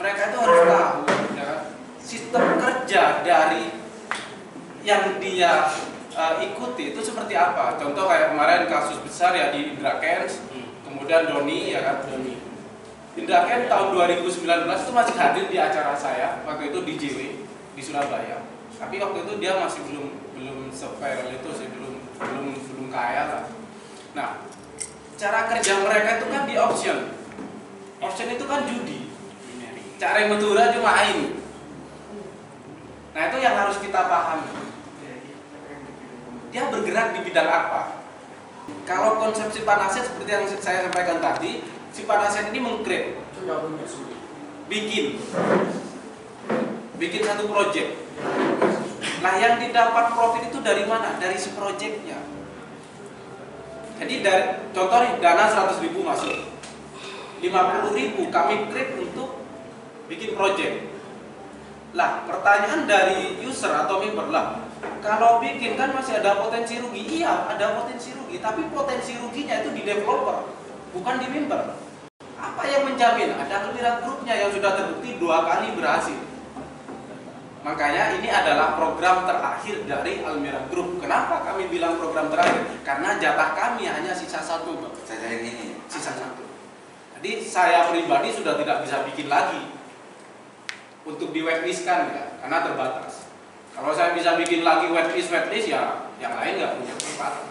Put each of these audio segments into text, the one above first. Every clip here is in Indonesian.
mereka itu harus tahu ya kan, sistem kerja dari yang dia ikuti itu seperti apa. Contoh kayak kemarin kasus besar ya di Indra Kents, kemudian Doni ya kan. Indra Kents tahun 2019 itu masih hadir di acara saya waktu itu di JW di Surabaya. Tapi waktu itu dia masih belum se-viral itu sih, belum kaya lah. Nah, cara kerja mereka itu kan di auction. Auction itu kan judi. Cara yang betura cuma main. Nah, itu yang harus kita pahami. Dia bergerak di bidang apa? Kalau konsep simpan aset seperti yang saya sampaikan tadi, simpan aset ini mengcreate, bikin satu project. Nah, yang didapat profit itu dari mana? Dari si projectnya. Jadi contoh nih, dana 100.000 masuk, 50.000 kami create untuk bikin project. Lah, pertanyaan dari user atau member lah, kalau bikin kan masih ada potensi rugi. Iya, ada potensi rugi, tapi potensi ruginya itu di developer, bukan di member. Apa yang menjamin? Ada Almira Groupnya yang sudah terbukti 2 kali berhasil. Makanya ini adalah program terakhir dari Almira Group. Kenapa kami bilang program terakhir? Karena jatah kami hanya sisa 1, Bang. Sisa 1. Jadi saya pribadi sudah tidak bisa bikin lagi untuk di whitelist-kan ya, karena terbatas. Kalau saya bisa bikin lagi whitelist ya yang lain nggak punya kesempatan.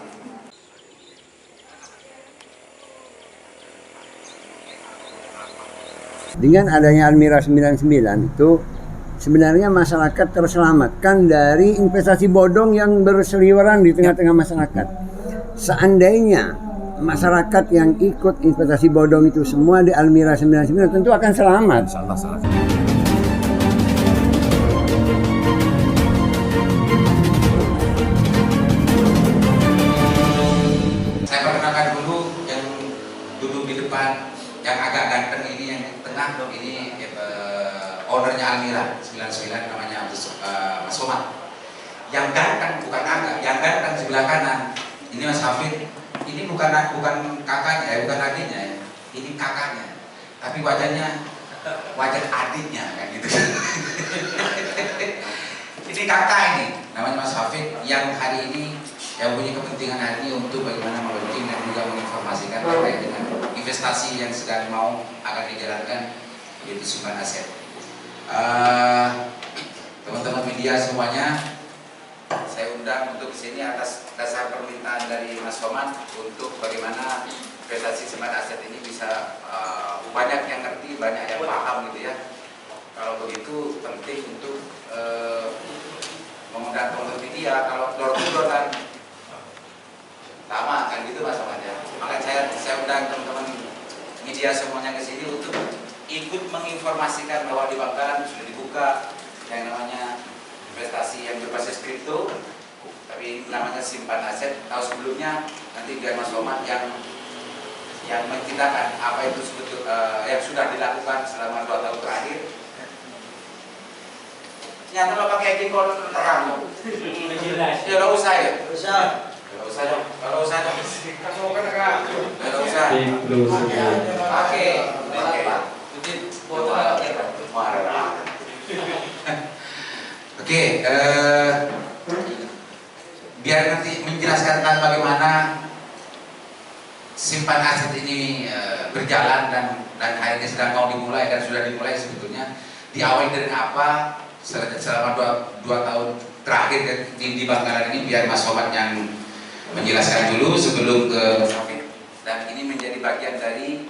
Dengan adanya Almira 99 itu sebenarnya masyarakat terselamatkan dari investasi bodong yang berseliweran di tengah-tengah masyarakat. Seandainya masyarakat yang ikut investasi bodong itu semua di Almira 99 tentu akan selamat. Salah. Saya perkenalkan dulu yang duduk di depan, yang agak ganteng ini, yang tengah dong ini ownernya Almira 99 namanya Mas Somad. Yang ganteng bukan agak, yang ganteng sebelah kanan ini Mas Hafid. Ini bukan kakaknya, bukan adiknya ya. Ini kakaknya. Tapi wajahnya wajah adiknya kan gitu. Ini kakak ini namanya Mas Hafid yang hari ini yang punya kepentingan hari ini untuk bagaimana meluncurkan dan juga menginformasikan terkait dengan investasi yang sedang mau akan dijalankan, yaitu simpan aset. Teman-teman media semuanya, saya undang untuk kesini atas dasar permintaan dari Mas Somad untuk bagaimana investasi simpan aset ini bisa banyak yang ngerti, banyak yang paham gitu ya. Kalau begitu penting untuk mengundang teman-teman media. Kalau door-to-door kan lama kan gitu Mas Somad ya. Makanya saya undang teman-teman media semuanya ke sini untuk ikut menginformasikan bahwa di Bangkalan sudah dibuka yang namanya investasi yang berbasis kripto, tapi namanya simpan aset. Tahu sebelumnya nanti biar Mas Somad yang menceritakan apa itu yang sudah dilakukan selama 2 tahun terakhir. Ternyata lo pakai ekor terang. Ya nggak usah ya. Nggak usah dong. Kalau usah dong. Nggak usah. Oke. Oke, biar nanti menjelaskan tentang bagaimana simpan aset ini berjalan dan akhirnya sedang mau dimulai dan sudah dimulai sebetulnya. Diawali dari apa selama 2 tahun terakhir di Bangkalan ini, biar Mas Somad yang menjelaskan dulu sebelum ke Mas Hafid. Dan ini menjadi bagian dari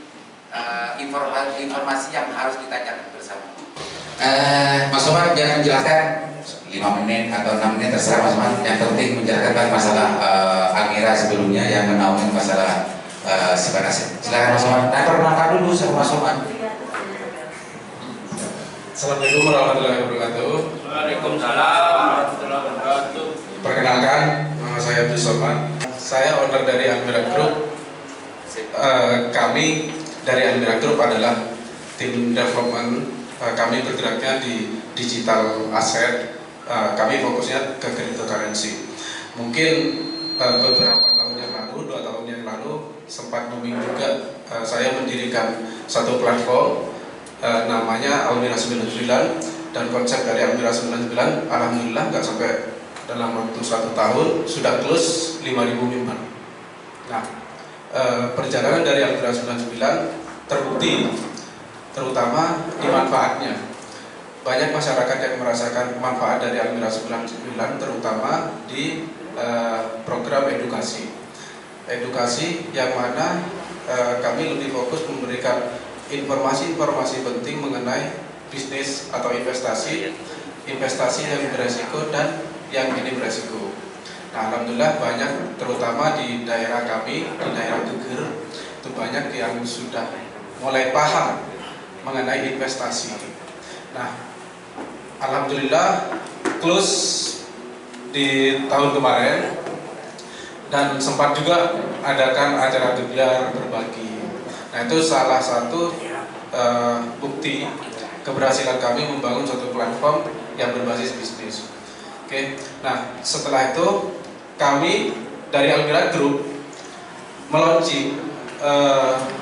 informasi yang harus ditanyakan bersama. Mas Somad jangan menjelaskan 5 menit atau 6 menit terserah Mas Somad. Yang penting menjelaskan masalah Almira sebelumnya yang menaungi masalah simpan aset. Silakan Mas Somad. Nah, perkenalkan dulu sama Mas Somad. Assalamualaikum warahmatullahi wabarakatuh. Waalaikumsalam warahmatullahi wabarakatuh. Perkenalkan, nama saya Abdul Somad. Saya owner dari Almira Group. Kami dari Almira Group adalah tim development. Kami bergeraknya di digital aset. Kami fokusnya ke cryptocurrency. Mungkin beberapa tahun yang lalu, 2 tahun yang lalu, sempat booming juga. Saya mendirikan satu platform namanya Almira 99, dan konsep dari Almira 99 alhamdulillah nggak sampai dalam waktu 1 tahun sudah close 5.000 member. Nah, perjalanan dari Almira 99 terbukti terutama di manfaatnya. Banyak masyarakat yang merasakan manfaat dari Almira 99 terutama di program edukasi yang mana kami lebih fokus memberikan informasi-informasi penting mengenai bisnis atau investasi yang beresiko dan yang minim beresiko. Nah, alhamdulillah banyak terutama di daerah kami, di daerah Geger itu banyak yang sudah mulai paham mengenai investasi. Nah, alhamdulillah close di tahun kemarin dan sempat juga adakan acara gelar berbagi. Nah, itu salah satu bukti keberhasilan kami membangun suatu platform yang berbasis bisnis. Oke. Nah, setelah itu kami dari Almira Group meluncing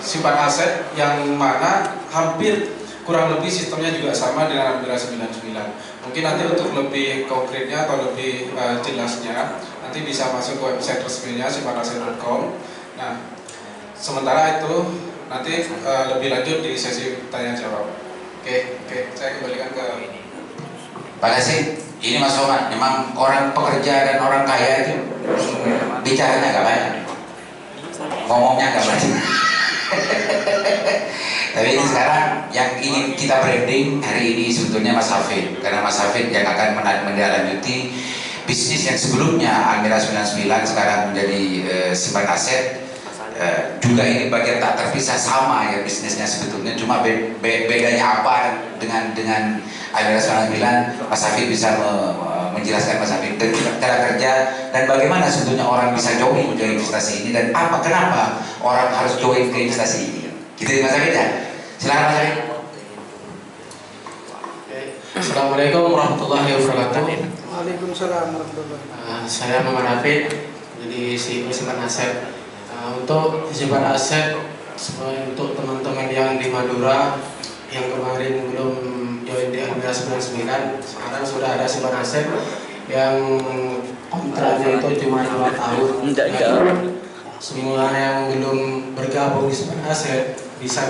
simpan aset yang mana hampir kurang lebih sistemnya juga sama dengan Almira 99. Mungkin nanti untuk lebih konkretnya atau lebih jelasnya nanti bisa masuk ke website resminya simpanaset.com. Nah, sementara itu nanti lebih lanjut di sesi tanya jawab. Oke, saya kembalikan ke Pak Kasih. Ini Mas Somad, memang orang pekerja dan orang kaya itu bicaranya agak banyak, ngomongnya agak banyak. Tapi ini sekarang yang ingin kita branding hari ini sebetulnya Mas Hafid, karena Mas Hafid yang akan menindaklanjuti bisnis yang sebelumnya Almira 99 sekarang menjadi simpan aset. Juga ini bagian tak terpisah sama ya bisnisnya sebetulnya, cuma bedanya apa dengan Almira 99. Mas Hafid bisa menjelaskan Mas Hafid dan cara kerja dan bagaimana sebetulnya orang bisa join ke investasi ini dan kenapa orang harus join ke investasi ini. Gitu Mas Hafid ya. Silakan Mas Hafid. Assalamualaikum warahmatullahi wabarakatuh. Waalaikumsalam warahmatullahi wabarakatuh. Saya Muhammad Hafid, jadi CEO simpan aset. Untuk simpan aset untuk teman-teman yang di Madura yang kemarin belum join di Almira 99, sekarang sudah ada simpan aset yang kontraknya itu cuma 2 tahun. Semua yang belum bergabung di simpan aset bisa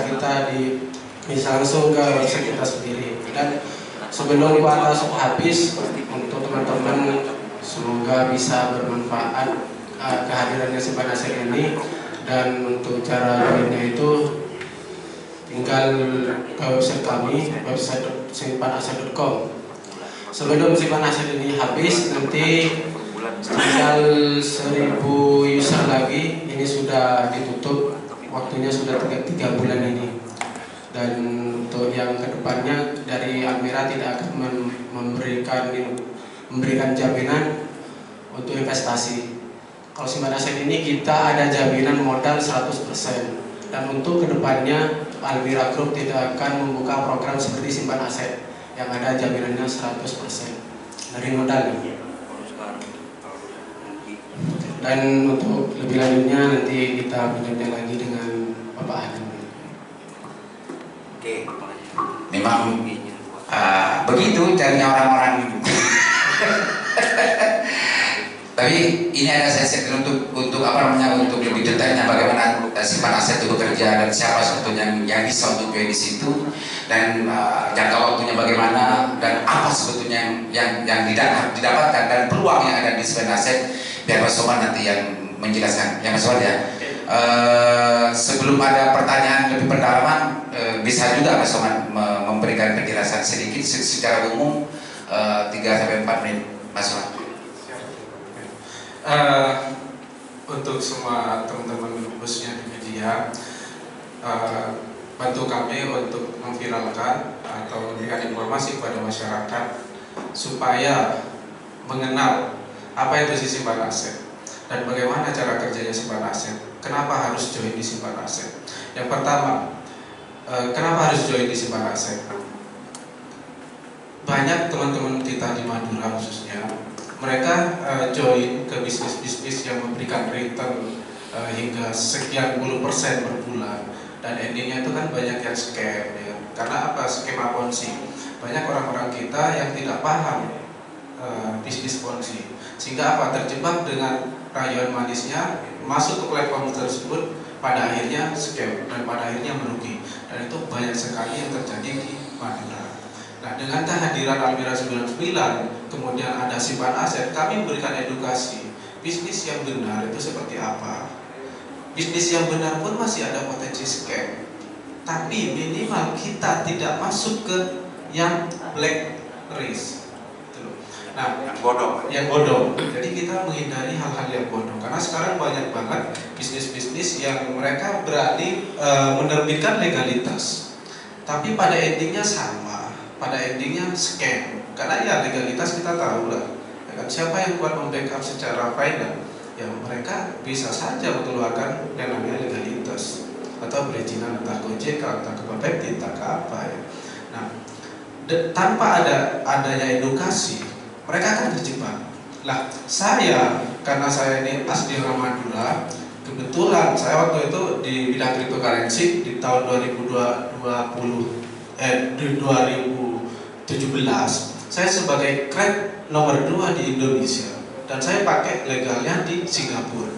langsung ke website kita sendiri. Dan sebelum kuota habis, untuk teman-teman semoga bisa bermanfaat kehadirannya simpan aset ini. Dan untuk cara joinnya itu tinggal ke website kami, website simpanaset.com. Sebelum simpan aset ini habis, nanti tinggal 1000 user lagi, ini sudah ditutup, waktunya sudah 3 bulan ini. Dan untuk yang kedepannya dari Almira tidak akan memberikan jaminan untuk investasi. Kalau simpan aset ini kita ada jaminan modal 100%. Dan untuk kedepannya Almira Group tidak akan membuka program seperti simpan aset yang ada jaminannya 100% dari modal. Dan untuk lebih lanjutnya nanti kita berbincang lagi dengan Bapak Adam. Oke. Memang begitu caranya orang-orang. Tapi ini ada sesi untuk lebih detailnya bagaimana simpan aset itu bekerja dan siapa sebetulnya yang bisa untuk join di situ dan jangka waktunya bagaimana dan apa sebetulnya yang didapatkan dan peluang yang ada di simpan aset, biar Mas Somad nanti yang menjelaskan. Ya Mas Somad ya. Sebelum ada pertanyaan lebih pendalaman, bisa juga Mas Somad memberikan penjelasan sedikit secara umum 3-4 menit Mas Somad. Untuk semua teman-teman khususnya di media, bantu kami untuk memviralkan atau memberikan informasi kepada masyarakat supaya mengenal apa itu simpan aset dan bagaimana cara kerjanya simpan aset. Kenapa harus join di simpan aset? Yang pertama, kenapa harus join di simpan aset? Banyak teman-teman kita di Madura khususnya, mereka join ke bisnis-bisnis yang memberikan return hingga sekian puluh % per bulan, dan endingnya itu kan banyak yang scam ya. Karena apa? Skema ponzi. Banyak orang-orang kita yang tidak paham bisnis ponzi, sehingga apa? Terjebak dengan rayuan manisnya, masuk ke platform tersebut, pada akhirnya scam dan pada akhirnya merugi. Dan itu banyak sekali yang terjadi di Madura. Nah, dengan kehadiran Almira 99, kemudian ada simpan aset, kami memberikan edukasi bisnis yang benar itu seperti apa. Bisnis yang benar pun masih ada potensi scam, tapi minimal kita tidak masuk ke yang black risk. Nah, yang bodoh. Jadi kita menghindari hal-hal yang bodoh. Karena sekarang banyak banget bisnis-bisnis yang mereka berani menerbitkan legalitas, tapi pada endingnya sama, pada endingnya scam. Karena ya legalitas kita tahu lah. Ya kan, siapa yang kuat membackup secara finance? Ya mereka bisa saja mengeluarkan yang namanya legalitas atau perizinan entah Gojek, entah ke Bapepti, entah ke apa ya. Nah, tanpa adanya edukasi, mereka akan terjebak. Lah, saya karena saya ini asli orang Madura, kebetulan saya waktu itu di bidang cryptocurrency di tahun 2017, saya sebagai crack nomor 2 di Indonesia dan saya pakai legalnya di Singapura.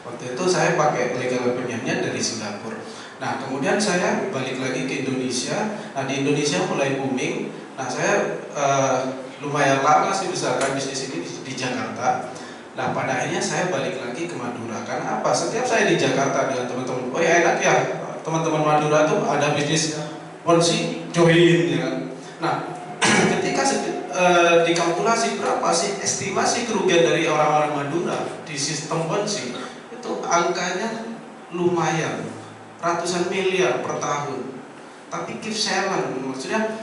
Waktu itu saya pakai legal opinionnya dari Singapura. Nah, kemudian saya balik lagi ke Indonesia. Nah, di Indonesia mulai booming. Nah, saya lumayan lama sih besarkan bisnis ini di Jakarta. Nah, pada akhirnya saya balik lagi ke Madura. Karena apa? Setiap saya di Jakarta dengan teman-teman, oh ya enak ya, teman-teman Madura tuh ada bisnis ponzi, join ya kan. Nah, ketika dikalkulasi berapa sih estimasi kerugian dari orang-orang Madura di sistem ponzi, itu angkanya lumayan, ratusan miliar per tahun. Tapi keep silent, maksudnya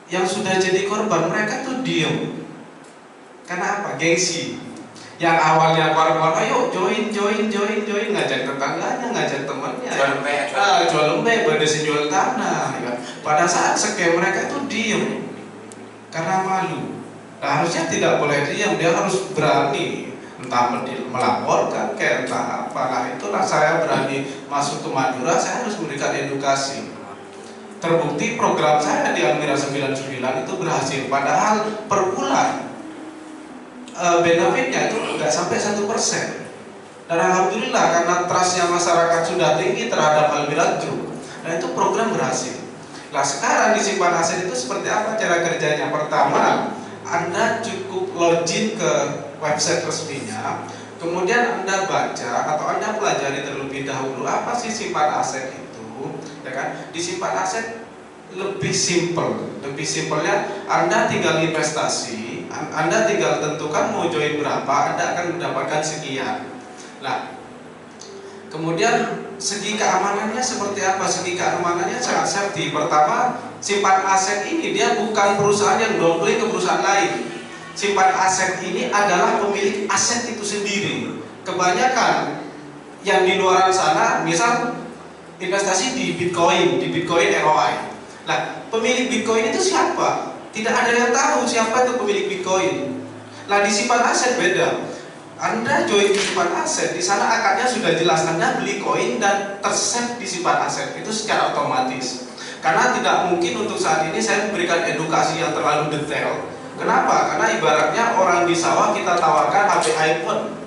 yang sudah jadi korban mereka tuh diem. Karena apa? Gengsi. Yang awalnya kawan-kawan, ayo join, ngajak tetangganya, ngajak temannya, jual lembe, berdesin jual tanah. Ya. Pada saat scam mereka itu diem karena malu. Nah, harusnya tidak boleh diam, dia harus berani, entah melaporkan, kayak entah apa. Nah, itulah saya berani masuk ke Madura, saya harus memberikan edukasi. Terbukti program saya di Almira 99 itu berhasil, padahal per bulan benefitnya itu nggak sampai 1%. Dan alhamdulillah karena trustnya masyarakat sudah tinggi terhadap Almira Group, nah itu program berhasil. Nah, sekarang disimpan aset itu seperti apa cara kerjanya? Pertama, Anda cukup login ke website resminya, kemudian Anda baca atau Anda pelajari terlebih dahulu apa sih simpan aset itu. Ya kan? Disimpan aset lebih simpel. Lebih simpelnya Anda tinggal investasi, Anda tinggal tentukan mau join berapa, Anda akan mendapatkan sekian. Nah, kemudian segi keamanannya seperti apa? Segi keamanannya sangat safety. Pertama, simpan aset ini dia bukan perusahaan yang downplay ke perusahaan lain. Simpan aset ini adalah pemilik aset itu sendiri. Kebanyakan yang di luar sana, misal investasi di Bitcoin ROI. Nah, pemilik Bitcoin itu siapa? Tidak ada yang tahu siapa itu pemilik Bitcoin. Nah, di simpan aset beda. Anda join di simpan aset, di sana akadnya sudah jelas. Anda beli koin dan tersave di simpan aset itu secara otomatis. Karena tidak mungkin untuk saat ini saya memberikan edukasi yang terlalu detail. Kenapa? Karena ibaratnya orang di sawah kita tawarkan HP iPhone.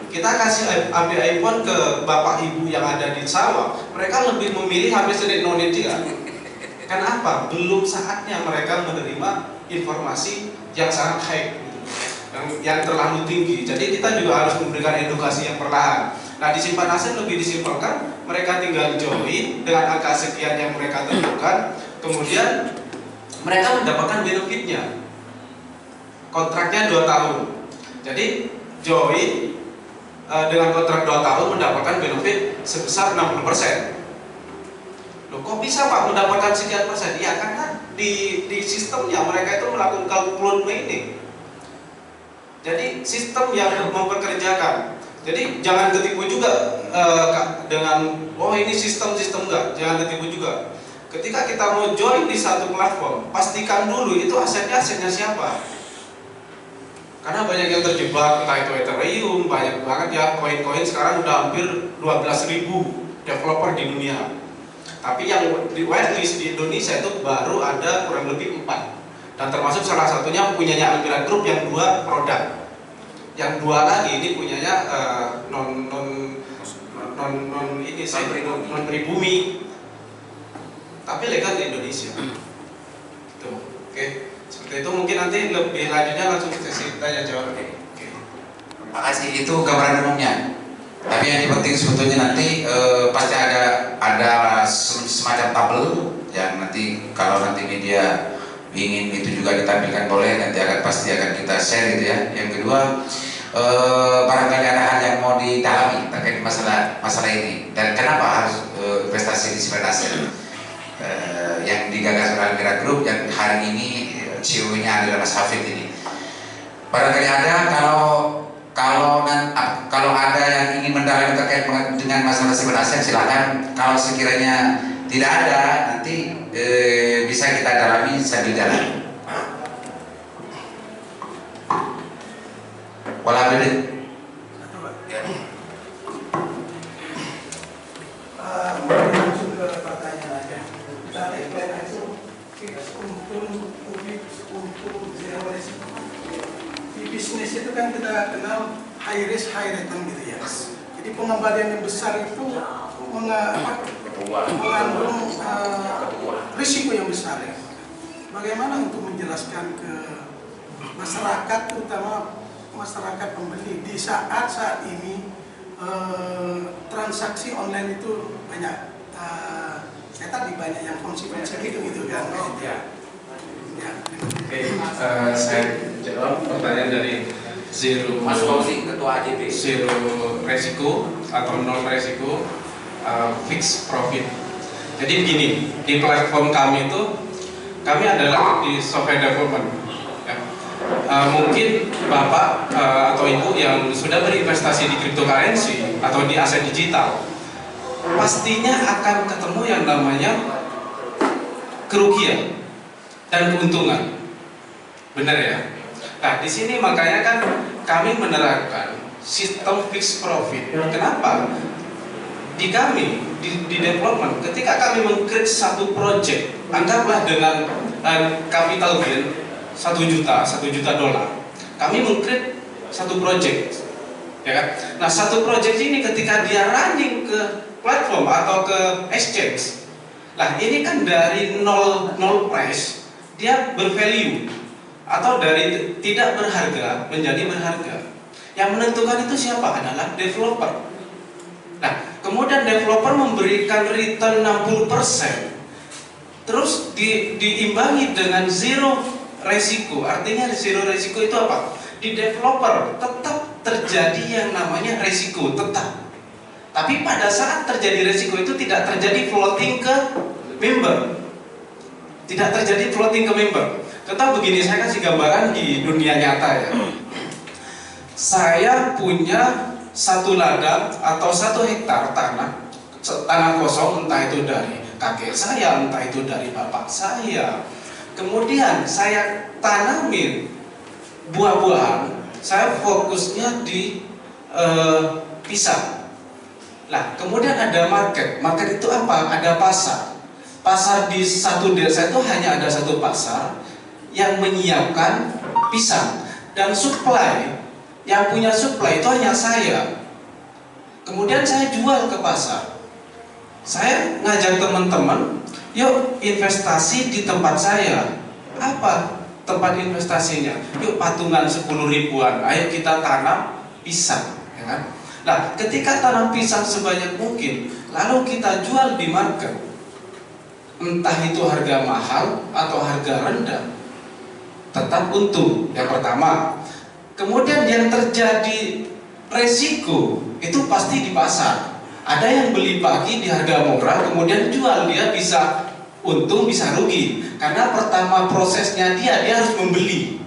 Kita kasih HP iPhone ke bapak ibu yang ada di sawah, mereka lebih memilih HP sedek nonit dia. Kenapa? Belum saatnya mereka menerima informasi yang sangat high, yang terlalu tinggi. Jadi kita juga harus memberikan edukasi yang perlahan. Nah, disimpan aset lebih disimpelkan, mereka tinggal join dengan angka sekian yang mereka tentukan, kemudian mereka mendapatkan benefitnya. Kontraknya 2 tahun. Jadi join dengan kontrak 2 tahun mendapatkan benefit sebesar 60%. Loh, kok bisa Pak mendapatkan sekian persen? Ya karena di sistemnya mereka itu melakukan calculate mining. Jadi sistem yang memperkerjakan. Jadi jangan ketipu juga dengan oh ini sistem enggak. Jangan ketipu juga. Ketika kita mau join di satu platform, pastikan dulu itu asetnya siapa. Karena banyak yang terjebak, entah itu Ethereum, banyak banget ya koin-koin sekarang udah hampir 12.000 developer di dunia. Tapi yang di whitelist di Indonesia itu baru ada kurang lebih 4. Dan termasuk salah satunya punyanya Almira Group yang 2 produk. Yang 2 lagi ini punyanya non pribumi. Tapi legal di Indonesia. Tuh, oke. Seperti itu, mungkin nanti lebih lanjutnya langsung sesi tanya jawab. Oke. Makasih, itu gambaran umumnya. Tapi yang penting sebetulnya nanti pasti ada semacam tabel yang nanti kalau nanti media ingin itu juga ditampilkan boleh, nanti pasti akan kita share gitu ya. Yang kedua, barangkali ada hal yang mau didalami terkait masalah ini dan kenapa harus investasi di cyber aset yang digagas oleh Almira Group yang hari ini CEO-nya adalah Mas Hafid ini. Barangkali ada kalau ada yang ingin mendalami terkait dengan masalah cyber aset silakan. Kalau sekiranya tidak ada nanti bisa kita dalami sambil jalan. Walau beda. Langsung ke pertanyaan aja. Tadi itu untuk zero resiko. Di bisnis itu kan kita kenal high risk high return gitu ya. Jadi pengembalian yang besar itu mengandung risiko yang besar ya. Bagaimana untuk menjelaskan ke masyarakat, terutama masyarakat pembeli di saat ini transaksi online itu banyak, saya tadi banyak yang konsekuensi gitu kan. Ya. Oke, saya jawab pertanyaan dari Zero Mas Fauzi, Ketua AJB. Zero resiko atau non resiko fixed profit. Jadi begini, di platform kami itu kami adalah di software development. Ya. Mungkin Bapak atau Ibu yang sudah berinvestasi di cryptocurrency atau di aset digital, pastinya akan ketemu yang namanya kerugian dan keuntungan. Benar ya? Nah, di sini makanya kan kami menerapkan sistem fixed profit. Kenapa? Di kami, di development, ketika kami meng-create satu project, anggaplah dengan capital gain 1 juta dolar, kami meng-create satu project, ya kan? Nah, satu project ini ketika dia running ke platform atau ke exchange, lah ini kan dari nol price dia bervalue atau dari tidak berharga menjadi berharga. Yang menentukan itu siapa? Adalah developer. Nah, kemudian developer memberikan return 60%, terus diimbangi dengan zero resiko. Artinya zero resiko itu apa? Di developer tetap terjadi yang namanya resiko, tetap. Tapi pada saat terjadi resiko itu tidak terjadi floating ke member. Tidak terjadi floating ke member. Tetap begini, saya kasih gambaran di dunia nyata ya. Saya punya 1 ladang atau 1 hektar tanah kosong, entah itu dari kakek saya, entah itu dari bapak saya. Kemudian saya tanamin buah-buahan, saya fokusnya di pisang. Lah, kemudian ada market itu apa? Ada pasar. Pasar di satu desa itu hanya ada 1 pasar yang menyiapkan pisang, dan supply, yang punya supply itu hanya saya. Kemudian saya jual ke pasar. Saya ngajak teman-teman, yuk investasi di tempat saya. Apa tempat investasinya? Yuk patungan 10 ribuan, ayo kita tanam pisang, ya kan? Nah, ketika tanam pisang sebanyak mungkin, lalu kita jual di market, entah itu harga mahal atau harga rendah, tetap untung. Yang pertama. Kemudian yang terjadi resiko itu pasti di pasar. Ada yang beli pagi di harga murah, kemudian jual, dia bisa untung bisa rugi. Karena pertama prosesnya dia harus membeli.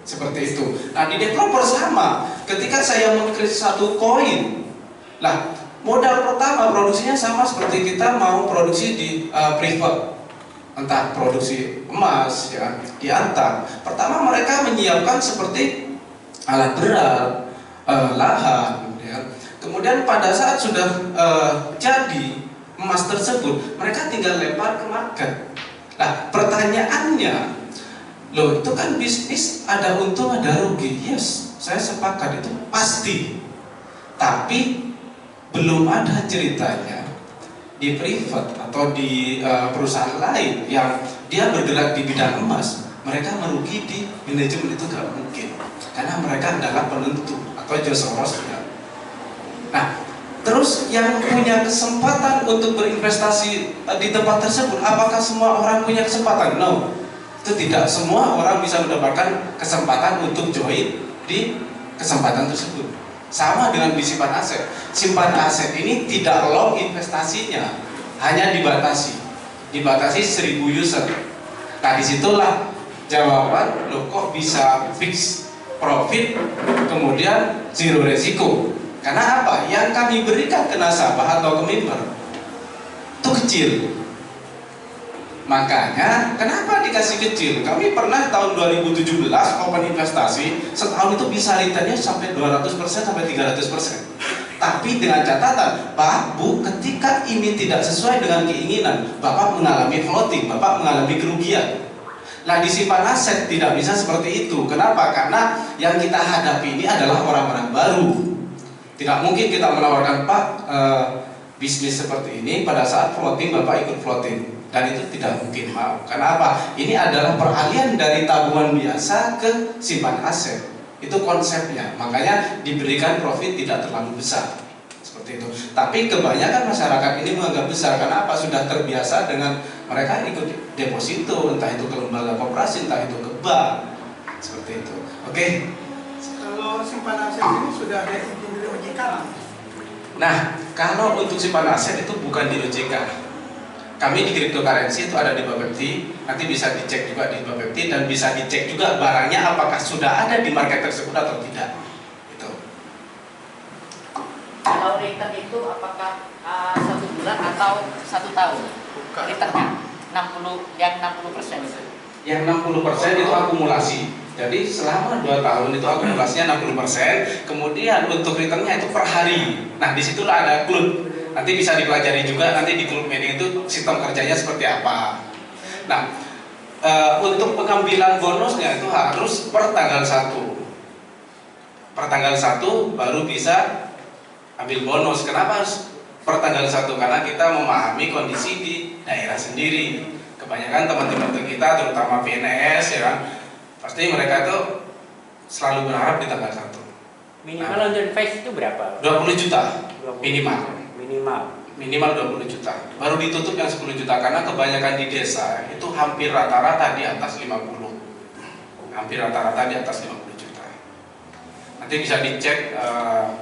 Seperti itu. Nah, di developer sama. Ketika saya meng-create satu koin, lah modal pertama produksinya sama seperti kita mau produksi di private. Entah produksi emas ya, diantar. Pertama mereka menyiapkan seperti alat berat, lahan ya. Kemudian pada saat sudah jadi, emas tersebut, mereka tinggal lempar ke market. Nah, pertanyaannya, loh itu kan bisnis ada untung ada rugi. Yes, saya sepakat itu pasti. Tapi belum ada ceritanya di privat atau di perusahaan lain yang dia bergerak di bidang emas, mereka merugi di manajemen. Itu gak mungkin, karena mereka adalah penentu atau josorosnya. Nah, terus yang punya kesempatan untuk berinvestasi di tempat tersebut, apakah semua orang punya kesempatan? No, itu tidak semua orang bisa mendapatkan kesempatan untuk join di kesempatan tersebut. Sama dengan di simpan aset. Simpan aset ini tidak long investasinya, hanya dibatasi 1000 user. Nah, disitulah jawaban, loh kok bisa fix profit kemudian zero resiko. Karena apa? Yang kami berikan ke nasabah atau ke member itu kecil. Makanya kenapa dikasih kecil? Kami pernah tahun 2017 open investasi, setahun itu bisa returnnya sampai 200% sampai 300%. Tapi dengan catatan, Pak, Bu, ketika ini tidak sesuai dengan keinginan, Bapak mengalami floating, Bapak mengalami kerugian. Nah, di simpan aset tidak bisa seperti itu. Kenapa? Karena yang kita hadapi ini adalah orang-orang baru. Tidak mungkin kita menawarkan, Pak, bisnis seperti ini pada saat floating Bapak ikut floating. Dan itu tidak mungkin mau. Karena apa? Ini adalah peralihan dari tabungan biasa ke simpan aset. Itu konsepnya. Makanya diberikan profit tidak terlalu besar. Seperti itu. Tapi kebanyakan masyarakat ini menganggap besar. Karena apa? Sudah terbiasa dengan mereka ikut deposito, entah itu ke lembaga koperasi, entah itu ke bank. Seperti itu. Oke. Kalau simpan aset ini sudah ada izin dari OJK. Nah, kalau untuk simpan aset itu bukan di OJK. Kami di cryptocurrency itu ada di Bapepti, nanti bisa dicek juga di Bapepti dan bisa dicek juga barangnya apakah sudah ada di market tersebut atau tidak. Itu. Kalau return itu apakah 1 bulan atau 1 tahun? Returnnya 60%. Yang 60% itu akumulasi. Jadi selama 2 tahun itu akumulasinya 60%. Kemudian untuk returnnya itu per hari. Nah, disitulah ada clue. Nanti bisa dipelajari juga nanti di Club Meeting itu sistem kerjanya seperti apa. Nah, untuk pengambilan bonusnya itu harus per tanggal 1. Per tanggal 1 baru bisa ambil bonus. Kenapa harus per tanggal 1? Karena kita memahami kondisi di daerah sendiri. Kebanyakan teman-teman kita terutama PNS ya kan, pasti mereka tuh selalu berharap di tanggal 1. Minimal untuk invest itu berapa? 20 juta minimal. Minimal 20 juta. Baru ditutup yang 10 juta karena kebanyakan di desa itu hampir rata-rata di atas 50. Hampir rata-rata di atas 50 juta. Nanti bisa dicek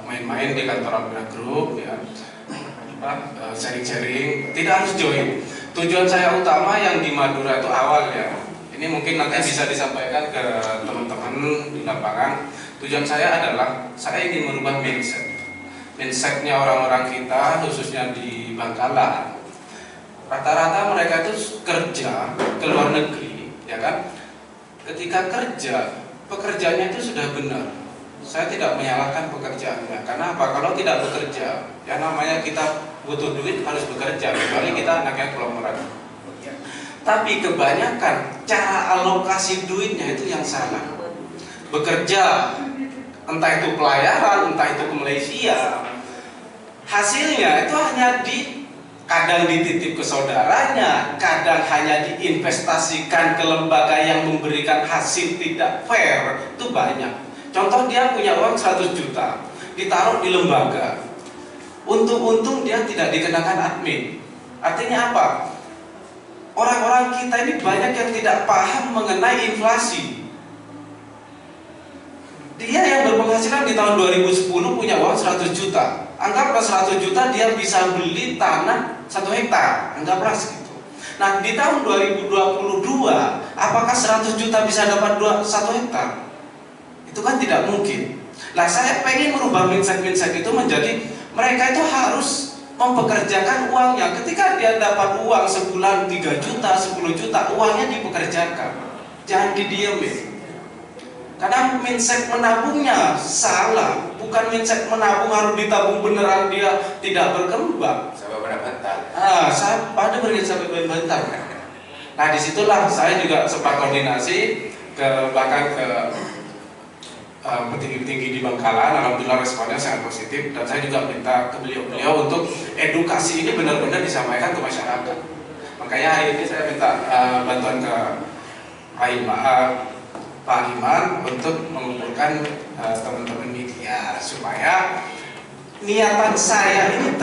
main-main di kantor Almira Group ya. Sharing-sharing, tidak harus join. Tujuan saya utama yang di Madura itu awal ya. Ini mungkin nanti bisa disampaikan ke teman-teman di lapangan. Tujuan saya adalah saya ingin merubah mindsetnya orang-orang kita khususnya di Bangkalan. Rata-rata mereka itu kerja ke luar negeri, ya kan? Ketika kerja, pekerjaannya itu sudah benar. Saya tidak menyalahkan pekerjaannya. Karena apa? Kalau tidak bekerja, ya namanya kita butuh duit harus bekerja. Kecuali kita anaknya konglomerat. Tapi kebanyakan cara alokasi duitnya itu yang salah. Bekerja, entah itu pelayaran, entah itu ke Malaysia, hasilnya itu hanya kadang dititip ke saudaranya, kadang hanya diinvestasikan ke lembaga yang memberikan hasil tidak fair. Itu banyak. Contoh dia punya uang 100 juta, ditaruh di lembaga. Untung-untung dia tidak dikenakan admin. Artinya apa? Orang-orang kita ini banyak yang tidak paham mengenai inflasi. Dia yang berpenghasilan di tahun 2010 punya uang 100 juta. Anggaplah 100 juta dia bisa beli tanah 1 hektar. Anggaplah segitu. Nah, di tahun 2022, apakah 100 juta bisa dapat 1 hektar? Itu kan tidak mungkin. Nah, saya pengen merubah mindset itu menjadi mereka itu harus mempekerjakan uangnya. Ketika dia dapat uang sebulan 3 juta, 10 juta, uangnya dipekerjakan. Jangan didiemin. Karena mindset menabungnya salah. Bukan mindset menabung harus ditabung beneran dia tidak berkembang. Saya beberapa bentar. Saya pada pergi sampai bentar. Nah disitulah saya juga sempat koordinasi bahkan ke petinggi-petinggi di Bangkalan. Alhamdulillah responnya sangat positif, dan saya juga minta ke beliau untuk edukasi ini benar-benar disampaikan ke masyarakat. Makanya hari ini saya minta bantuan ke Pak Iman untuk mengumpulkan teman-teman media supaya niatan saya ini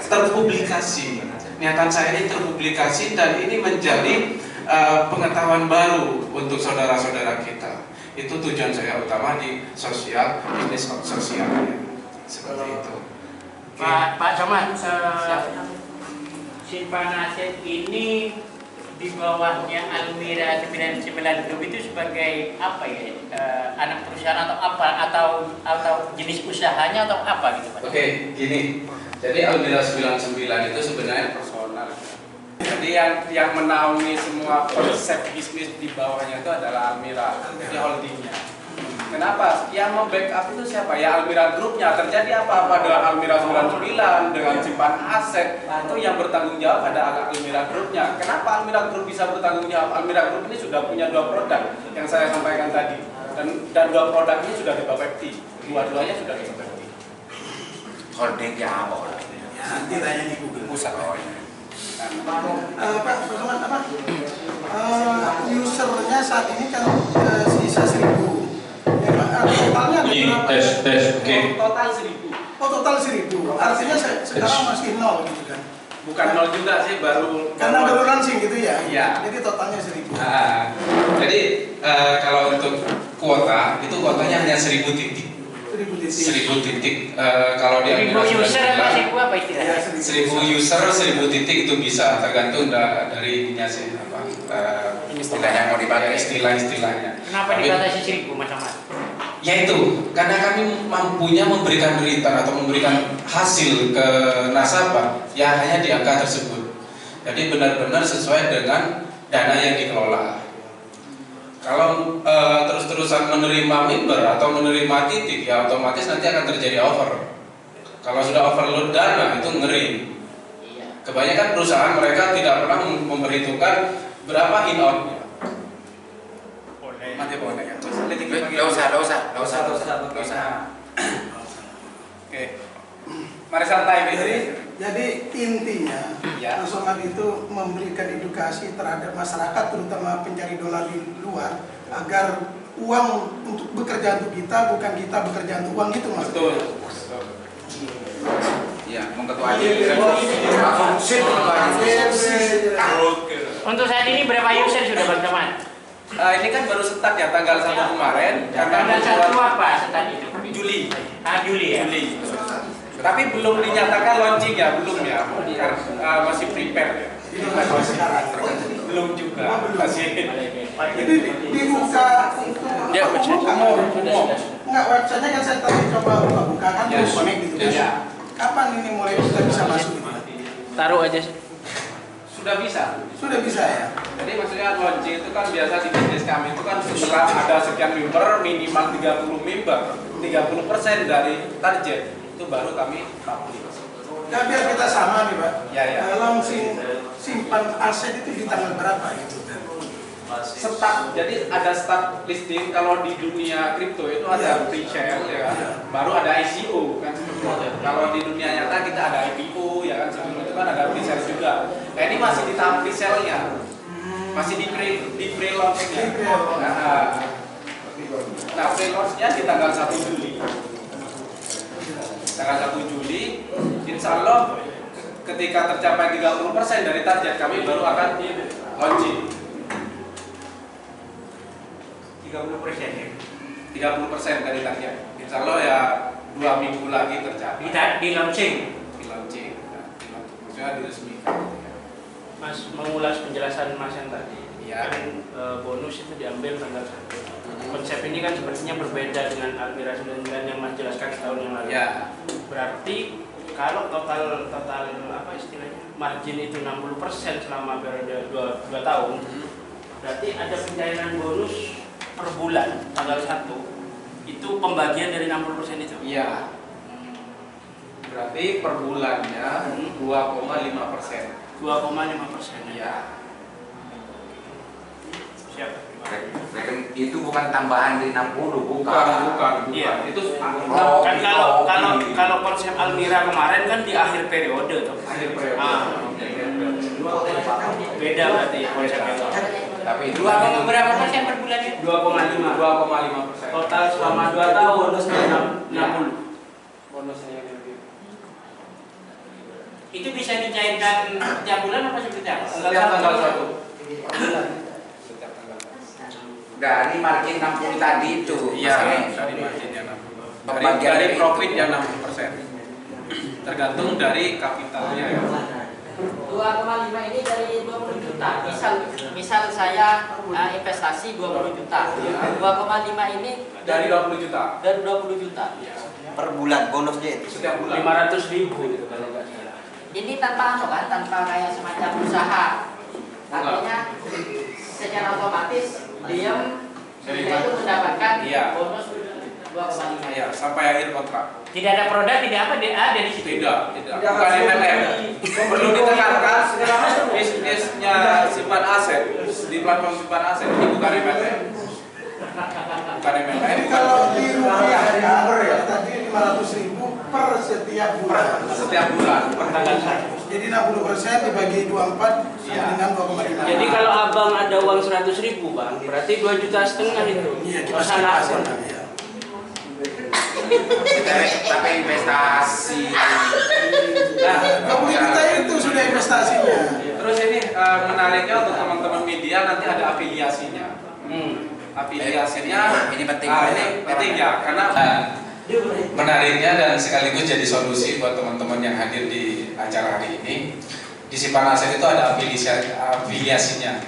terpublikasi. Niatan saya ini terpublikasi dan ini menjadi pengetahuan baru untuk saudara-saudara kita. Itu tujuan saya utama di sosial, bisnis sosial seperti itu. Pak Somad, Simpan Aset ini di bawahnya Almira 99 Group itu sebagai apa ya? Anak perusahaan atau apa, atau jenis usahanya atau apa gitu Pak? Oke, gini. Jadi Almira 99 itu sebenarnya personal. Jadi yang menaungi semua konsep bisnis di bawahnya itu adalah Almira, di holdingnya. Kenapa? Yang membackup itu siapa? Ya Almira Groupnya. Terjadi apa-apa dengan Almira 99, dengan Simpan Aset, itu yang bertanggung jawab ada Almira Groupnya. Kenapa Almira Group bisa bertanggung jawab? Almira Group ini sudah punya 2 produk yang saya sampaikan tadi, dan 2 produk ini sudah di dua-duanya sudah di Holdingnya apa? Nanti tanya di Google. Pusat. Pak Somad, usernya saat ini kan sisa 1000. Ya, Pak, totalnya tes, oke. Total 1000. Oh, total 1000. Artinya sekarang masih 0 gitu kan? Bukan 0 juga sih, baru. Karena baru launching gitu ya? Iya. Jadi totalnya 1000. Jadi kalau untuk kuota, itu kuotanya hanya 1000 titik. 1000 titik. Kalau di 1000 user apa 1000 apa istilahnya? 1000 user, 1000 titik itu bisa tergantung dari ininya sih apa Istilahnya mau dipakai. istilahnya. Kenapa dibatasi 1000 Mas Somad? Yaitu karena kami mampunya memberikan return atau memberikan hasil ke nasabah ya hanya di angka tersebut. Jadi benar-benar sesuai dengan dana yang dikelola. Kalau terus-terusan menerima member atau menerima titik ya otomatis nanti akan terjadi over. Kalau sudah overload dana itu ngeri. Kebanyakan perusahaan mereka tidak pernah memperhitungkan berapa in-outnya. Mati boleh ya. Nggak usah. Oke. Mari santai Jadi intinya Ya. Mas Somad itu memberikan edukasi terhadap masyarakat, terutama pencari dolar di luar, agar uang untuk bekerja untuk kita, bukan kita bekerja untuk uang gitu Mas. Betul. Iya, mengketua aja. Untuk saat ini berapa user sudah Bang Somad? Ini kan baru start ya tanggal 1 kemarin. Tanggal 1 apa start itu? Juli. Juli ya? Juli. Tapi belum dinyatakan launching ya, belum ya. Masih prepare ya. Belum juga. Masih. Jadi dibuka Ya, enggak, websitenya kan saya tadi coba buka kan Ya. terus connect gitu. Ya. Kapan ini mulai kita bisa masuk gitu? Taruh aja. Sudah bisa. Sudah bisa ya? Jadi maksudnya launching itu kan biasa di bisnis kami itu kan setelah ada sekian member minimal 30 member, 30% dari target itu baru kami publish. Ya biar kita sama nih Pak. Ya, ya. Launching Simpan Aset itu di tanggal berapa gitu? Start, jadi ada start listing kalau di dunia kripto itu ada pre-sale ya kan, baru ada ICO kan seperti itu. Kalau di dunia nyata kita ada IPO ya kan, sebelum itu kan ada pre-sale juga. Nah ini masih di tahap pre-sale-nya, masih di pre-launch-nya. Nah pre-launch-nya di tanggal 1 Juli. Tanggal 1 Juli, insya Allah ketika tercapai 30% dari target kami baru akan launching. 30% dari target. Insya Allah ya 2 minggu lagi tercapai. Di launching. Di launching. Maksudnya diresmikan. Mas mengulas penjelasan Mas yang tadi. Ya. Kan bonus itu diambil tanggal 1. Konsep ini kan sepertinya berbeda dengan Almira 99 yang Mas jelaskan setahun yang lalu. Ya. Berarti kalau total apa istilahnya margin itu 60% selama periode 2 tahun, berarti ada pencairan bonus per bulan tanggal 1 itu pembagian dari 60% itu. Iya. Berarti per bulannya 2,5%. 2,5%. Iya. Siap. Itu bukan tambahan dari 60, bukan. Bukan. Iya. Itu Oh, Kan kalau konsep Almira kemarin kan di akhir periode tuh. akhir periode. Beda berarti ya konsepnya. Tapi itu Berapa persen per bulannya? 2,5%. Total selama 2 tahun 60. Bonusnya gitu. Itu bisa dicairkan setiap bulan apa seperti apa? Setiap tanggal 1. dari margin 60 tadi itu. Iya, masalahnya. dari marginnya 60. Pembagian Dari itu. profitnya 60%. Tergantung dari kapitalnya ya. 2,5 ini dari 20 juta. Misal saya investasi 20 juta. 2,5 ini Dari 20 juta. dari 20 juta. Per bulan bonusnya itu. Setiap bulan. 500.000 gitu kalau nggak salah. Ini tanpa tanpa kayak semacam usaha. Artinya secara otomatis dia itu mendapatkan Iya. bonus 2,5. Iya, sampai akhir kontrak. Tidak ada produk, tidak apa, ada di situ. Tidak. Bukan MLM. Perlu ditekankan bisnisnya simpan aset di platform simpan aset ini bukan MLM. Bukan MLM. Jadi kalau di rupiah ya, tadi 500.000 per setiap bulan. Setiap bulan. Per tanggal 1. Jadi 60% dibagi 24 sama dengan 2,5. Jadi kalau abang ada uang 100.000 bang, berarti 2,5 juta itu. Iya, kita Masalah. skip aja. Ya. Tapi investasi. Nah, 20 juta itu sudah investasinya. terus ini menariknya untuk teman-teman media nanti ada afiliasinya. Afiliasinya Ini penting. Ini penting ya karena Menariknya dan sekaligus jadi solusi buat teman-teman yang hadir di acara hari ini, di simpan aset itu ada afiliasinya.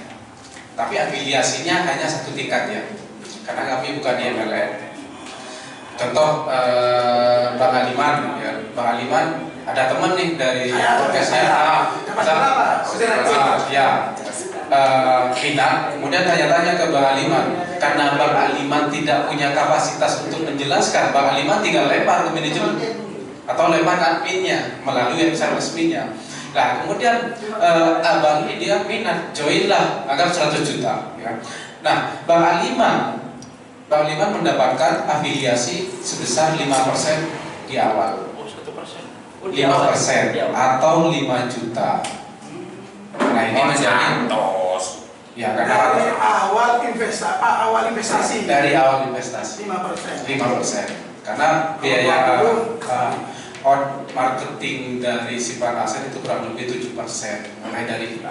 Tapi afiliasinya hanya satu tingkat ya, karena kami bukan di MLM. Contoh Bang Aliman, ya. Bang Aliman ada teman nih dari podcastnya, minat, kemudian tanya-tanya ke Bang Aliman. Karena Bang Aliman tidak punya kapasitas untuk menjelaskan, Bang Aliman tinggal lempar ke manajemen atau lempar ke adminnya melalui website resminya. Nah kemudian abang ini dia minat, join lah agar 100 juta. Ya. Nah Bang Aliman mendapatkan afiliasi sebesar 5% di awal. 5% atau 5 juta. Nah ini menjadi ya karena Dari awal investasi. dari awal investasi 5%. 5%. Karena biaya marketing dari simpan aset itu kurang lebih 7%, mulai dari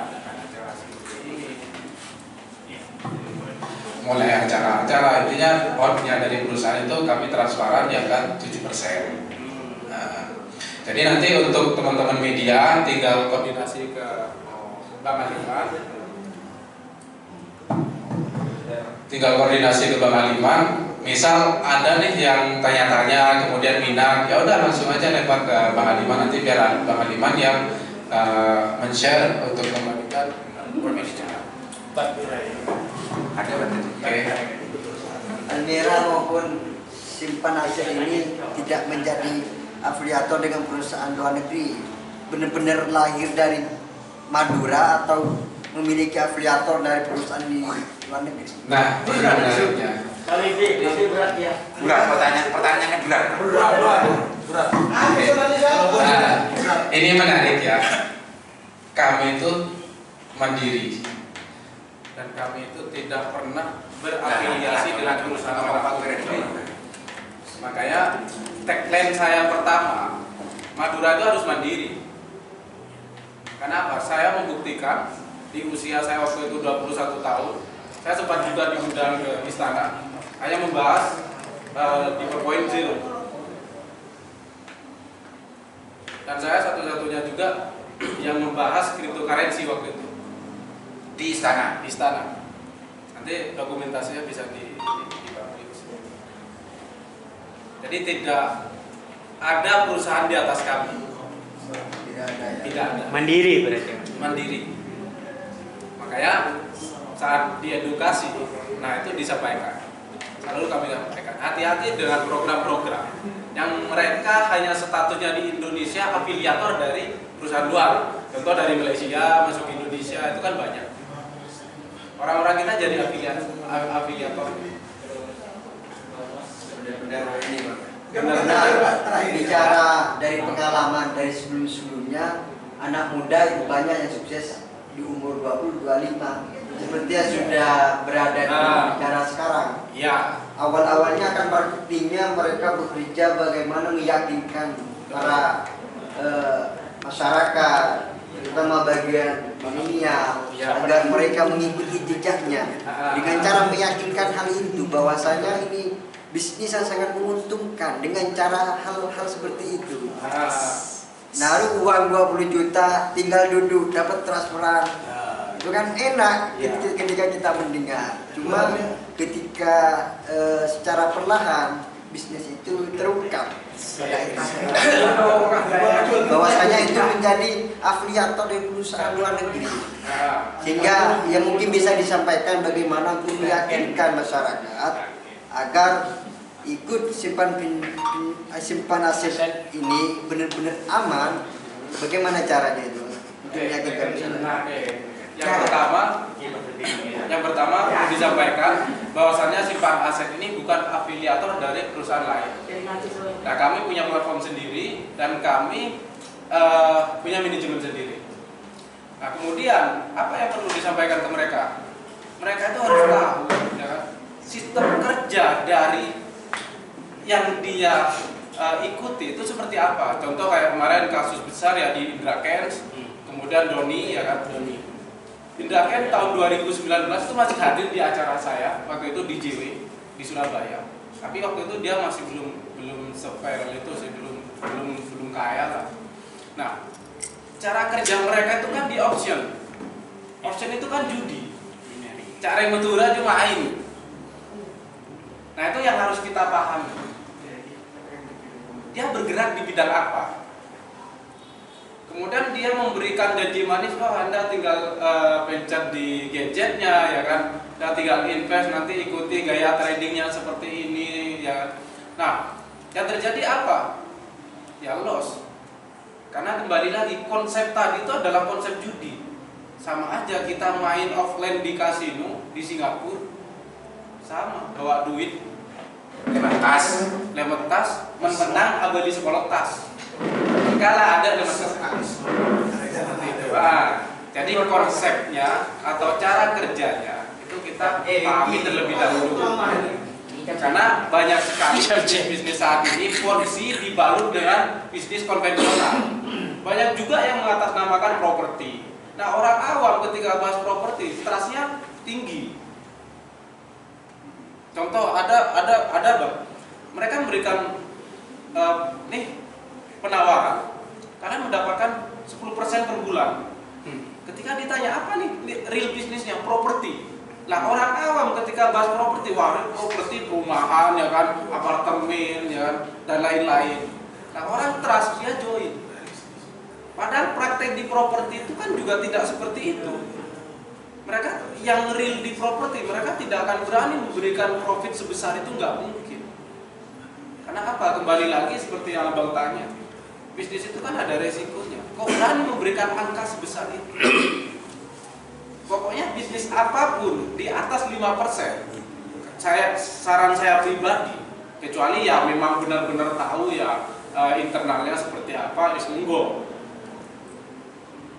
acara-acara, intinya outnya dari perusahaan itu kami transparan ya kan 7%. Nah, jadi nanti untuk teman-teman media tinggal koordinasi ke Bang Aliman, Bang Aliman. Misal ada nih yang tanya-tanya kemudian minat, ya udah langsung aja lempar ke Bang Aliman, nanti biar Bang Aliman yang men-share untuk membagikan informasi. Ada betul. Almira maupun simpan aset ini tidak menjadi afiliator dengan perusahaan luar negeri, benar-benar lahir dari Madura atau memiliki afiliator dari perusahaan di luar negeri. Nah, ini menariknya. Kali ini berat ya. Berat pertanyaannya berat. Nah, ini menarik ya. Kami itu mandiri dan kami itu tidak pernah berafiliasi dengan perusahaan orang lain. Makanya tagline saya pertama, Madura itu harus mandiri. Kenapa? Saya membuktikan di usia saya waktu itu 21 tahun, saya sempat juga diundang ke istana, hanya membahas di PowerPoint Zero. Dan saya satu-satunya juga yang membahas cryptocurrency waktu itu Di istana. di istana. Nanti dokumentasinya bisa dipublish. Jadi tidak ada perusahaan di atas kami. Tidak ada. Mandiri berarti. Mandiri. Makanya saat diedukasi, nah itu disampaikan. Selalu kami sampaikan, hati-hati dengan program-program yang mereka hanya statusnya di Indonesia afiliator dari perusahaan luar. Contoh dari Malaysia masuk Indonesia itu kan banyak. Orang-orang kita jadi afiliator. Benar-benar ini Pak. Karena bicara dari pengalaman dari sebelum-sebelumnya, anak muda itu banyak yang sukses di umur 20-25. Seperti yang sudah berada di bicara sekarang. Ya. Awal-awalnya akan marketingnya mereka bekerja bagaimana meyakinkan para masyarakat, terutama bagian milenial, agar mereka mengikuti jejaknya dengan cara meyakinkan hal itu bahwasanya ini bisnis yang sangat menguntungkan dengan cara hal-hal seperti itu. Naruh uang 20 juta, tinggal duduk dapat transferan. Itu kan enak ketika kita mendengar. Cuma ketika secara perlahan bisnis itu terungkap bahwasanya itu menjadi afiliator dari perusahaan luar negeri, sehingga yang mungkin bisa disampaikan bagaimana untuk meyakinkan masyarakat agar ikut simpan aset ini benar-benar aman. Bagaimana caranya itu untuk meyakinkan masyarakat? Yang pertama disampaikan bahwasannya simpan aset ini bukan afiliator dari perusahaan lain. Nah, kami punya platform sendiri dan kami punya manajemen sendiri. Nah, kemudian apa yang perlu disampaikan ke mereka? Mereka itu harus tahu ya, sistem kerja dari yang dia ikuti itu seperti apa. Contoh kayak kemarin kasus besar ya di Indra Kents, kemudian Doni ya kan, Indra Kents tahun 2019 itu masih hadir di acara saya waktu itu di JW di Surabaya. Tapi waktu itu dia masih belum se-viral itu sih, belum kaya lah. Nah, cara kerja mereka itu kan di auction. Auction itu kan judi. Cara yang Madura cuma ini. Nah, itu yang harus kita pahami. Dia bergerak di bidang apa? Kemudian dia memberikan janji manis, oh Anda tinggal pencet di gadgetnya ya kan, dan tinggal invest, nanti ikuti gaya tradingnya seperti ini ya. Nah, yang terjadi apa? Ya loss. Karena kembali lagi konsep tadi itu adalah konsep judi. Sama aja kita main offline di kasino di Singapura, sama bawa duit, lewat tas, menang abadi sekolah tas. Kala ada dengan seperti itu. Jadi konsepnya atau cara kerjanya itu kita pahami terlebih dahulu. Karena banyak sekali bisnis saat ini ponzi dibalut dengan bisnis konvensional. Banyak juga yang mengatasnamakan properti. Nah, orang awam ketika bahas properti, trustnya tinggi. Contoh ada Bang, mereka memberikan penawaran, kalian mendapatkan 10% per bulan. Ketika ditanya apa nih real bisnisnya, properti. Lah orang awam ketika bahas properti, wah properti perumahan ya kan, apartemen ya kan, dan lain-lain. Nah orang trust dia join. Padahal praktek di properti itu kan juga tidak seperti itu. Mereka yang real di properti, mereka tidak akan berani memberikan profit sebesar itu, nggak mungkin. Karena apa? Kembali lagi seperti yang Abang tanya. Bisnis itu kan ada resikonya. Kok berani memberikan angka sebesar itu? Pokoknya bisnis apapun di atas 5%, saran saya pribadi, kecuali ya memang benar-benar tahu ya internalnya seperti apa, monggo.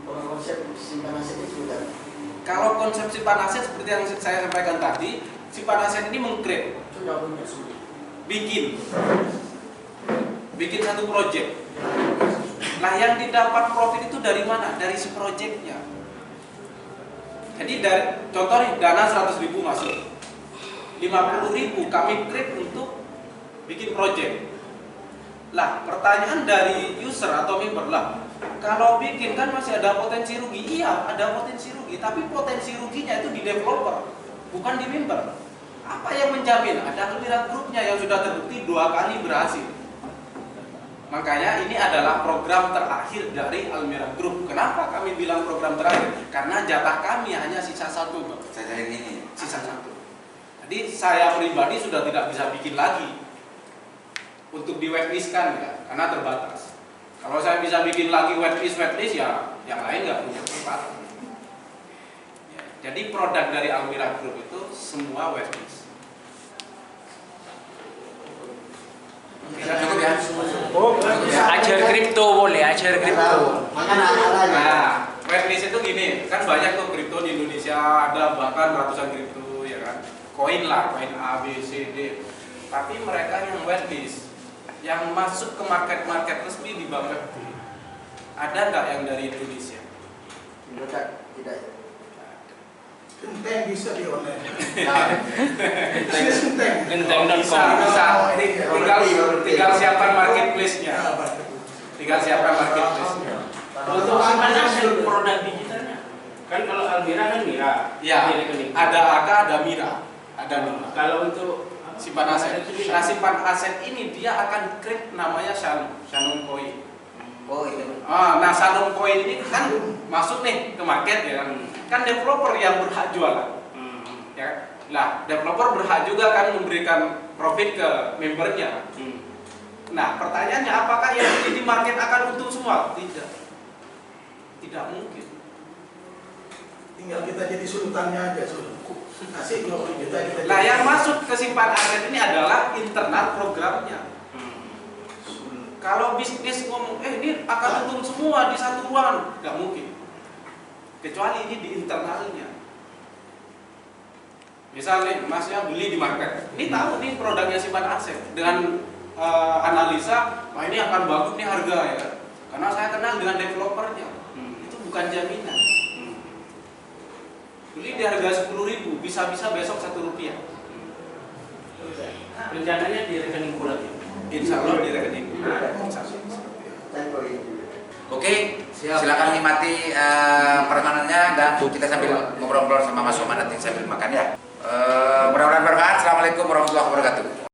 Konsep simpan aset itu sudah. Kalau konsep simpan aset seperti yang saya sampaikan tadi, simpan aset ini mengcreate, bikin satu project. Nah, yang didapat profit itu dari mana? Dari si projectnya. Jadi dari contoh nih, dana 100.000 masuk, 50.000 kami create untuk bikin project. Lah, pertanyaan dari user atau member lah, kalau bikin kan masih ada potensi rugi. Iya, ada potensi rugi, tapi potensi ruginya itu di developer, bukan di member. Apa yang menjamin? Ada Almira grupnya yang sudah terbukti 2 kali berhasil. Makanya ini adalah program terakhir dari Almira Group. Kenapa kami bilang program terakhir? Karena jatah kami hanya sisa 1, Bang. Saya ini Sisa 1. Jadi saya pribadi sudah tidak bisa bikin lagi untuk di whitelist-kan ya, karena terbatas. Kalau saya bisa bikin lagi whitelist ya yang lain nggak punya kesempatan. Ya, jadi produk dari Almira Group itu semua whitelist. Cukup ya? Ajar kripto boleh, ajar kripto. Nah, whitelist itu gini, kan banyak tuh kripto di Indonesia, ada bahkan ratusan kripto ya kan. Koin lah, koin A, B, C, D. Tapi mereka yang whitelist, yang masuk ke market resmi di Bank Web3, ada nggak yang dari Indonesia? Tidak. Genteng bisa di online. Genteng.com. Bisa. Tinggal siapkan marketplace-nya. Tinggal siapkan marketplace-nya. Untuk simpanan aset produk digitalnya. Kan kalau Almira kan Mira. Ya, di rekening. ada AK, ada Mira, ada Mira. Kalau untuk Simpan aset. Nah, simpan aset ini dia akan create namanya Shannon Coin. Oh itu. Nah, Shannon Coin ini kan masuk nih ke market ya kan. Kan developer yang berhak jualan. Ya. Nah, developer berhak juga kan memberikan profit ke membernya. Nah, pertanyaannya apakah yang beli di market akan untung semua? Tidak. Tidak mungkin. Tinggal kita jadi sultannya aja, Asik loh kita. Nah, yang masuk ke simpan aset ini adalah internal programnya. Kalau bisnis ngomong, ini akan untung semua di satu ruangan, nggak mungkin. Kecuali ini di internalnya. Misalnya, masnya beli di market, ini tahu nih produknya simpan aset dengan analisa, wah ini akan bagus nih harga ya, karena saya kenal dengan developernya. Itu bukan jaminan. Beli di harga 10.000, bisa-bisa besok Rp1. rencananya di rekening bulat ya? Insya Allah di rekening. Oke, silakan nikmati peremanannya dan kita sambil ngobrol-ngobrol sama Mas Soman nanti sambil makan ya. Mudah-mudahan bermanfaat. Assalamualaikum warahmatullahi wabarakatuh.